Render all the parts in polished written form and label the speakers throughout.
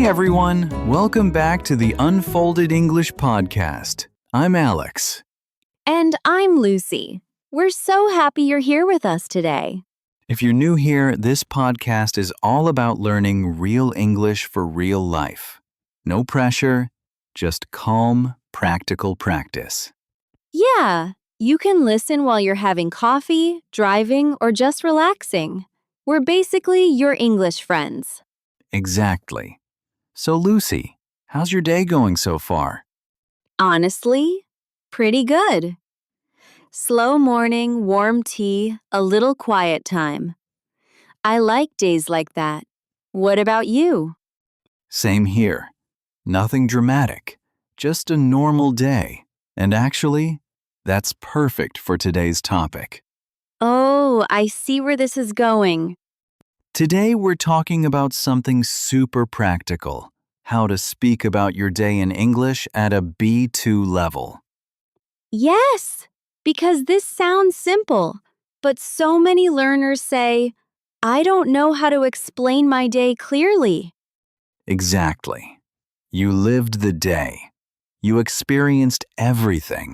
Speaker 1: Hey everyone, welcome back to the Unfolded English Podcast. I'm Alex.
Speaker 2: And I'm Lucy. We're so happy you're here with us today.
Speaker 1: If you're new here, this podcast is all about learning real English for real life. No pressure, just calm, practical practice.
Speaker 2: Yeah, you can listen while you're having coffee, driving, or just relaxing. We're basically your English friends.
Speaker 1: Exactly. So Lucy, how's your day going so far?
Speaker 2: Honestly, pretty good. Slow morning, warm tea, a little quiet time. I like days like that. What about you?
Speaker 1: Same here. Nothing dramatic, just a normal day. And actually, that's perfect for today's topic.
Speaker 2: Oh, I see where this is going.
Speaker 1: Today we're talking about something super practical, how to speak about your day in English at a B2 level.
Speaker 2: Yes, because this sounds simple, but so many learners say, I don't know how to explain my day clearly.
Speaker 1: Exactly. You lived the day. You experienced everything.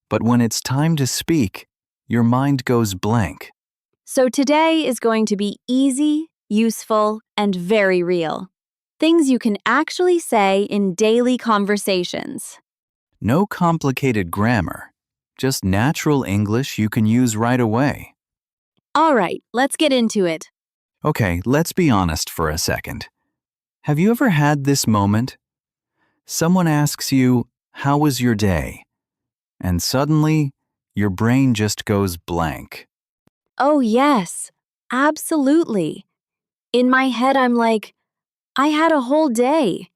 Speaker 1: But when it's time to speak, your mind goes blank.
Speaker 2: So today is going to be easy, useful, and very real. Things you can actually say in daily conversations.
Speaker 1: No complicated grammar, just natural English you can use right away.
Speaker 2: All right, let's get into it.
Speaker 1: Okay, let's be honest for a second. Have you ever had this moment? Someone asks you, "How was your day?" And suddenly, your brain just goes blank.
Speaker 2: Oh, yes, absolutely. In my head, I'm like, I had a whole day.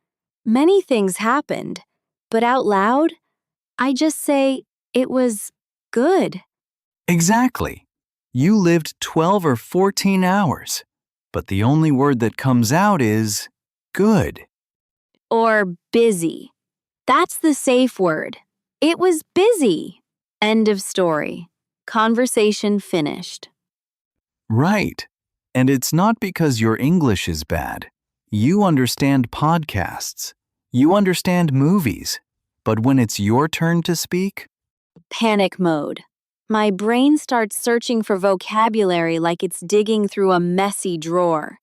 Speaker 2: Many things happened, but out loud, I just say it was good.
Speaker 1: Exactly. You lived 12 or 14 hours, but the only word that comes out is good.
Speaker 2: Or busy. That's the safe word. It was busy. End of story. Conversation finished.
Speaker 1: Right. And it's not because your English is bad. You understand podcasts. You understand movies. But when it's your turn to speak,
Speaker 2: Panic mode. My brain starts searching for vocabulary like it's digging through a messy drawer.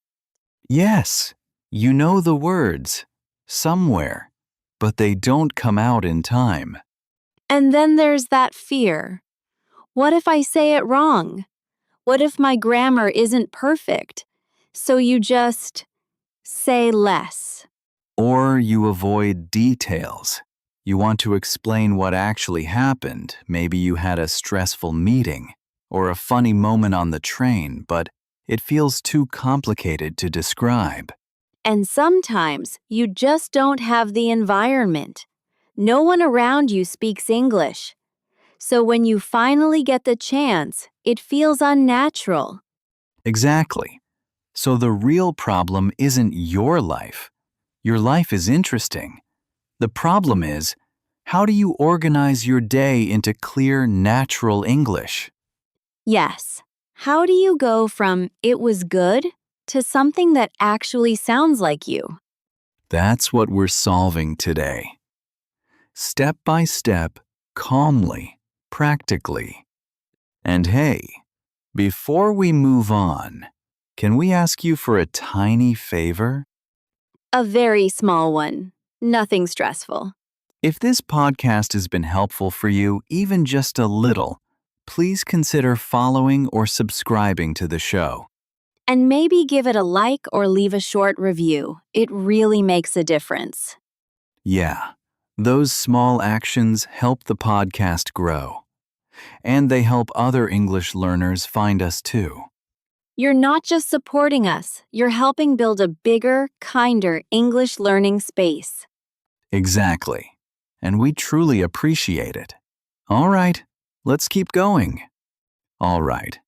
Speaker 1: yes, you know the words somewhere, but they don't come out in time.
Speaker 2: And then there's that fear. What if I say it wrong? What if my grammar isn't perfect? So you just say less.
Speaker 1: Or you avoid details. You want to explain what actually happened. Maybe you had a stressful meeting or a funny moment on the train, but it feels too complicated to describe.
Speaker 2: And sometimes you just don't have the environment. No one around you speaks English. So when you finally get the chance, it feels unnatural.
Speaker 1: Exactly. So the real problem isn't your life. Your life is interesting. The problem is, how do you organize your day into clear, natural English?
Speaker 2: Yes. How do you go from it was good to something that actually sounds like you?
Speaker 1: That's what we're solving today. Step by step, calmly, practically. And hey, before we move on, can we ask you for a tiny favor?
Speaker 2: A very small one. Nothing stressful.
Speaker 1: If this podcast has been helpful for you, even just a little, please consider following or subscribing to the show.
Speaker 2: And maybe give it a like or leave a short review. It really makes a difference.
Speaker 1: Yeah, those small actions help the podcast grow. And they help other English learners find us too.
Speaker 2: You're not just supporting us, you're helping build a bigger, kinder English learning space.
Speaker 1: Exactly. And we truly appreciate it. All right, let's keep going. All right,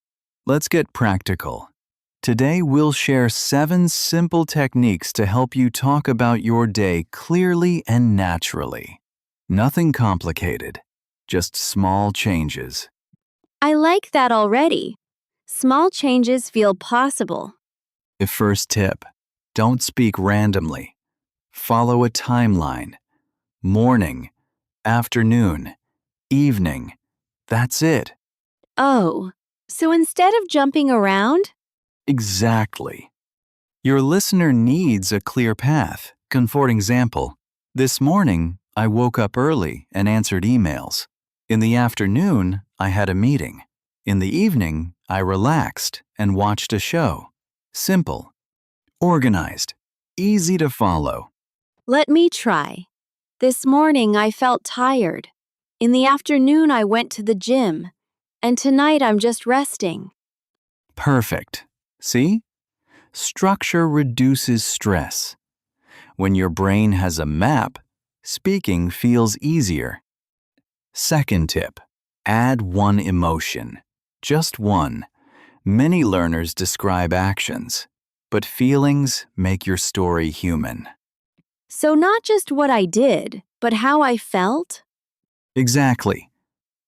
Speaker 1: let's get practical. Today we'll share 7 simple techniques to help you talk about your day clearly and naturally. Nothing complicated, just small changes.
Speaker 2: I like that already. Small changes feel possible.
Speaker 1: The first tip, don't speak randomly. Follow a timeline. Morning, afternoon, evening. That's it.
Speaker 2: Oh, so instead of jumping around?
Speaker 1: Exactly. Your listener needs a clear path. For example, this morning I woke up early and answered emails. In the afternoon, I had a meeting. In the evening, I relaxed and watched a show. Simple, organized, easy to follow.
Speaker 2: Let me try. This morning I felt tired. In the afternoon I went to the gym. And tonight I'm just resting.
Speaker 1: Perfect. See? Structure reduces stress. When your brain has a map, speaking feels easier. Second tip, add one emotion. Just one. Many learners describe actions, but feelings make your story human.
Speaker 2: So not just what I did, but how I felt?
Speaker 1: Exactly.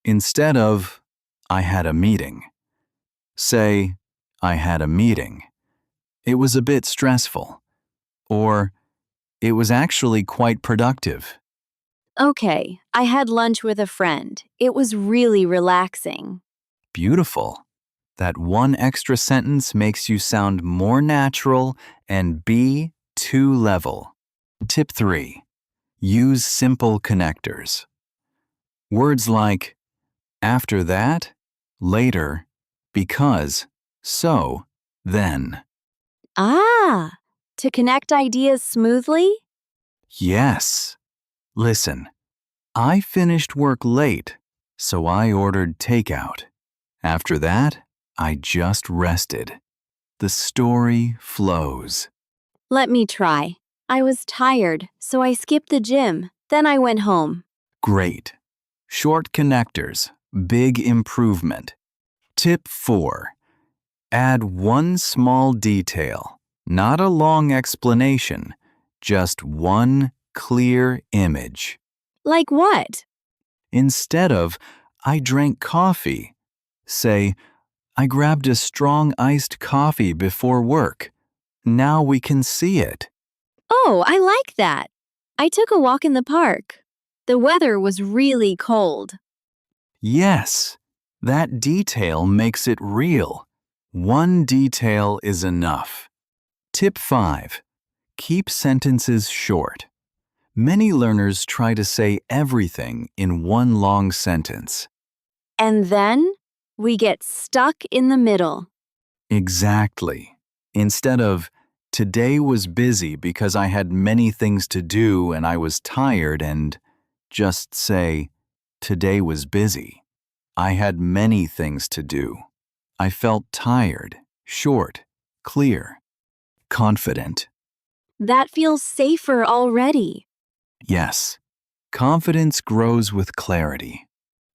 Speaker 1: Instead of, I had a meeting, say, I had a meeting. It was a bit stressful. Or, it was actually quite productive.
Speaker 2: Okay, I had lunch with a friend. It was really relaxing.
Speaker 1: Beautiful. That one extra sentence makes you sound more natural and be two-level. Tip 3. Use simple connectors. Words like after that, later, because, so, then.
Speaker 2: Ah, to connect ideas smoothly?
Speaker 1: Yes. Listen, I finished work late, so I ordered takeout. After that, I just rested. The story flows.
Speaker 2: Let me try. I was tired, so I skipped the gym. Then I went home.
Speaker 1: Great. Short connectors, big improvement. Tip 4. Add one small detail, not a long explanation, just one clear image.
Speaker 2: Like what?
Speaker 1: Instead of, I drank coffee, say, I grabbed a strong iced coffee before work. Now we can see it.
Speaker 2: Oh, I like that. I took a walk in the park. The weather was really cold.
Speaker 1: Yes, that detail makes it real. One detail is enough. Tip 5. Keep sentences short. Many learners try to say everything in one long sentence.
Speaker 2: And then we get stuck in the middle.
Speaker 1: Exactly. Instead of, today was busy because I had many things to do and I was tired, and just say, today was busy. I had many things to do. I felt tired, short, clear, confident.
Speaker 2: That feels safer already.
Speaker 1: Yes, confidence grows with clarity.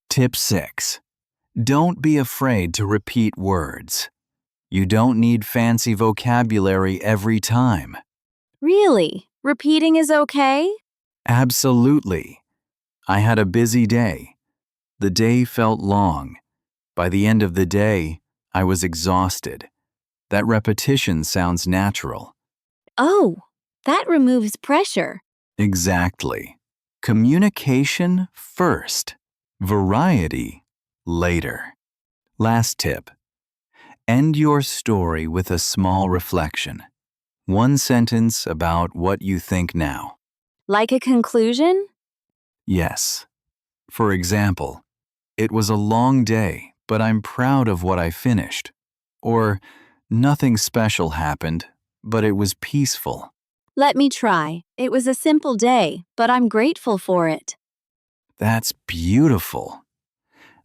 Speaker 1: Tip 6. Don't be afraid to repeat words. You don't need fancy vocabulary every time.
Speaker 2: Really? Repeating is okay?
Speaker 1: Absolutely. I had a busy day. The day felt long. By the end of the day, I was exhausted. That repetition sounds natural.
Speaker 2: Oh, that removes pressure.
Speaker 1: Exactly. Communication first, variety later. Last tip. End your story with a small reflection. One sentence about what you think now.
Speaker 2: Like a conclusion?
Speaker 1: Yes. For example, it was a long day, but I'm proud of what I finished. Or, nothing special happened, but it was peaceful.
Speaker 2: Let me try. It was a simple day, but I'm grateful for it.
Speaker 1: That's beautiful.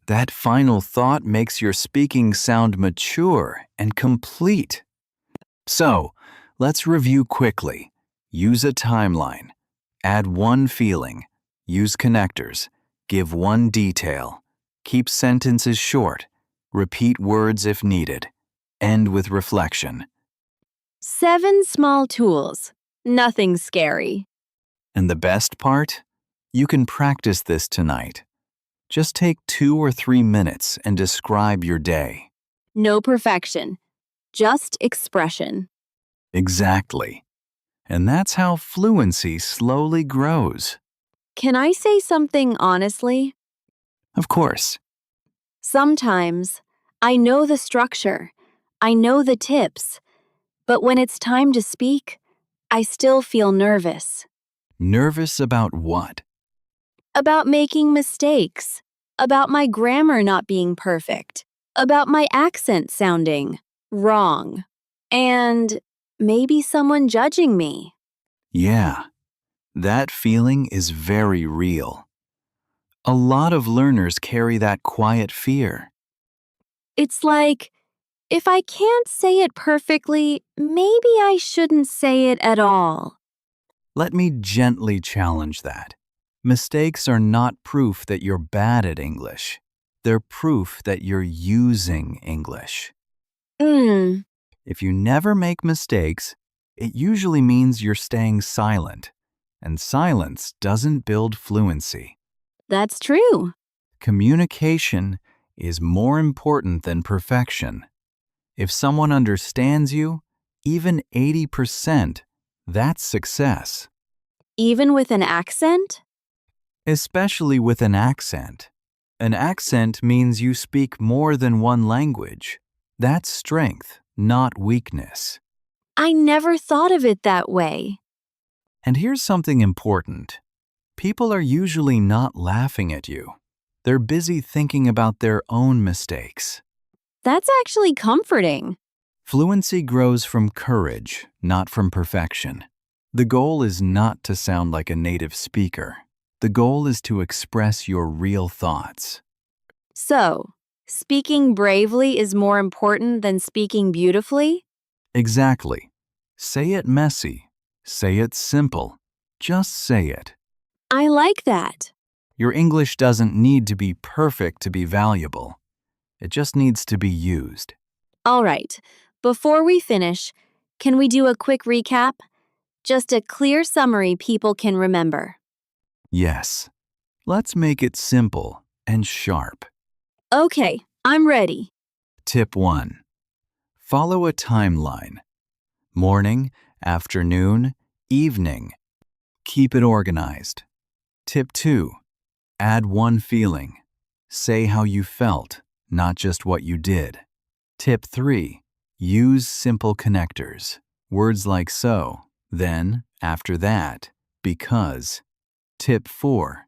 Speaker 1: That final thought makes your speaking sound mature and complete. So, let's review quickly. Use a timeline. Add one feeling. Use connectors. Give one detail. Keep sentences short. Repeat words if needed. End with reflection.
Speaker 2: 7 small tools. Nothing scary.
Speaker 1: And the best part? You can practice this tonight. Just take 2 or 3 minutes and describe your day.
Speaker 2: No perfection. Just expression.
Speaker 1: Exactly. And that's how fluency slowly grows.
Speaker 2: Can I say something honestly?
Speaker 1: Of course.
Speaker 2: Sometimes I know the structure, I know the tips, but when it's time to speak, I still feel nervous.
Speaker 1: Nervous about what?
Speaker 2: About making mistakes, about my grammar not being perfect, about my accent sounding wrong, and maybe someone judging me.
Speaker 1: Yeah, that feeling is very real. A lot of learners carry that quiet fear.
Speaker 2: It's like, if I can't say it perfectly, maybe I shouldn't say it at all.
Speaker 1: Let me gently challenge that. Mistakes are not proof that you're bad at English. They're proof that you're using English.
Speaker 2: Hmm,
Speaker 1: If you never make mistakes, it usually means you're staying silent, and silence doesn't build fluency.
Speaker 2: that's true.
Speaker 1: Communication is more important than perfection. If someone understands you, even 80%, that's success.
Speaker 2: Even with an accent?
Speaker 1: Especially with an accent. An accent means you speak more than one language. That's strength, not weakness.
Speaker 2: I never thought of it that way.
Speaker 1: And here's something important. People are usually not laughing at you. They're busy thinking about their own mistakes.
Speaker 2: That's actually comforting.
Speaker 1: Fluency grows from courage, not from perfection. The goal is not to sound like a native speaker. The goal is to express your real thoughts.
Speaker 2: So, speaking bravely is more important than speaking beautifully?
Speaker 1: Exactly. Say it messy. Say it simple. Just say it.
Speaker 2: I like that.
Speaker 1: Your English doesn't need to be perfect to be valuable. It just needs to be used.
Speaker 2: All right, before we finish, can we do a quick recap? Just a clear summary people can remember.
Speaker 1: Yes. Let's make it simple and sharp.
Speaker 2: Okay, I'm ready.
Speaker 1: Tip 1. Follow a timeline. Morning, afternoon, evening. Keep it organized. Tip 2. Add one feeling. Say how you felt, not just what you did. Tip 3. Use simple connectors. Words like so, then, after that, because. Tip 4.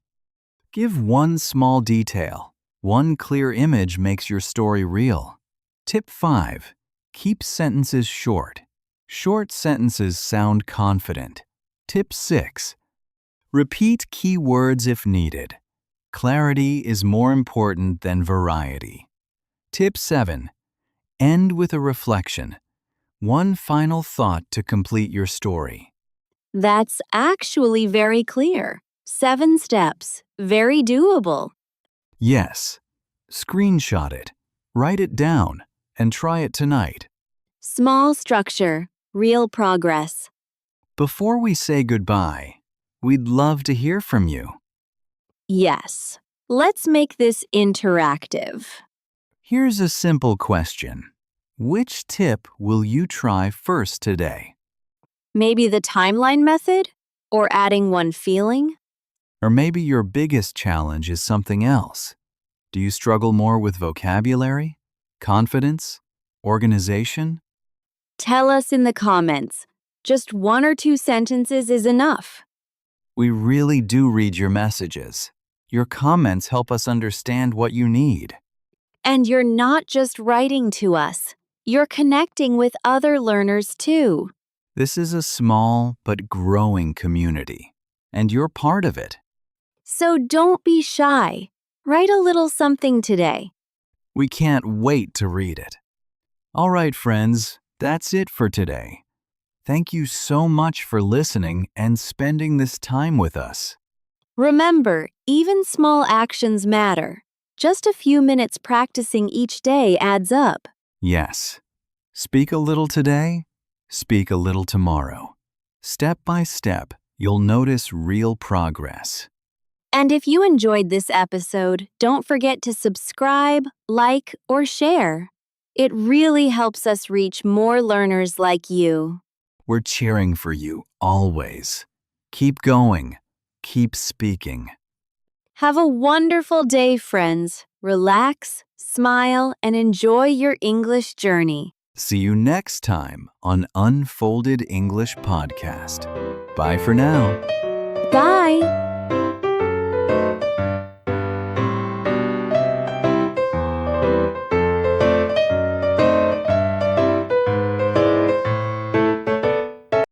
Speaker 1: Give one small detail. One clear image makes your story real. Tip 5. Keep sentences short. Short sentences sound confident. Tip 6. Repeat key words if needed. Clarity is more important than variety. Tip 7. End with a reflection. One final thought to complete your story.
Speaker 2: That's actually very clear. 7 steps, very doable.
Speaker 1: Yes. Screenshot it, write it down, and try it tonight.
Speaker 2: Small structure, real progress.
Speaker 1: Before we say goodbye, we'd love to hear from you.
Speaker 2: Yes, let's make this interactive.
Speaker 1: Here's a simple question. Which tip will you try first today?
Speaker 2: Maybe the timeline method? Or adding one feeling?
Speaker 1: Or maybe your biggest challenge is something else. Do you struggle more with vocabulary, confidence, organization?
Speaker 2: Tell us in the comments. Just 1 or 2 sentences is enough.
Speaker 1: We really do read your messages. Your comments help us understand what you need.
Speaker 2: And you're not just writing to us. You're connecting with other learners too.
Speaker 1: This is a small but growing community, and you're part of it.
Speaker 2: So don't be shy. Write a little something today.
Speaker 1: We can't wait to read it. All right, friends, that's it for today. Thank you so much for listening and spending this time with us.
Speaker 2: Remember, even small actions matter. Just a few minutes practicing each day adds up.
Speaker 1: Yes. Speak a little today, speak a little tomorrow. Step by step, you'll notice real progress.
Speaker 2: And if you enjoyed this episode, don't forget to subscribe, like, or share. It really helps us reach more learners like you.
Speaker 1: We're cheering for you always. Keep going. Keep speaking.
Speaker 2: Have a wonderful day, friends. Relax, smile, and enjoy your English journey.
Speaker 1: See you next time on Unfolded English Podcast. Bye for now.
Speaker 2: Bye!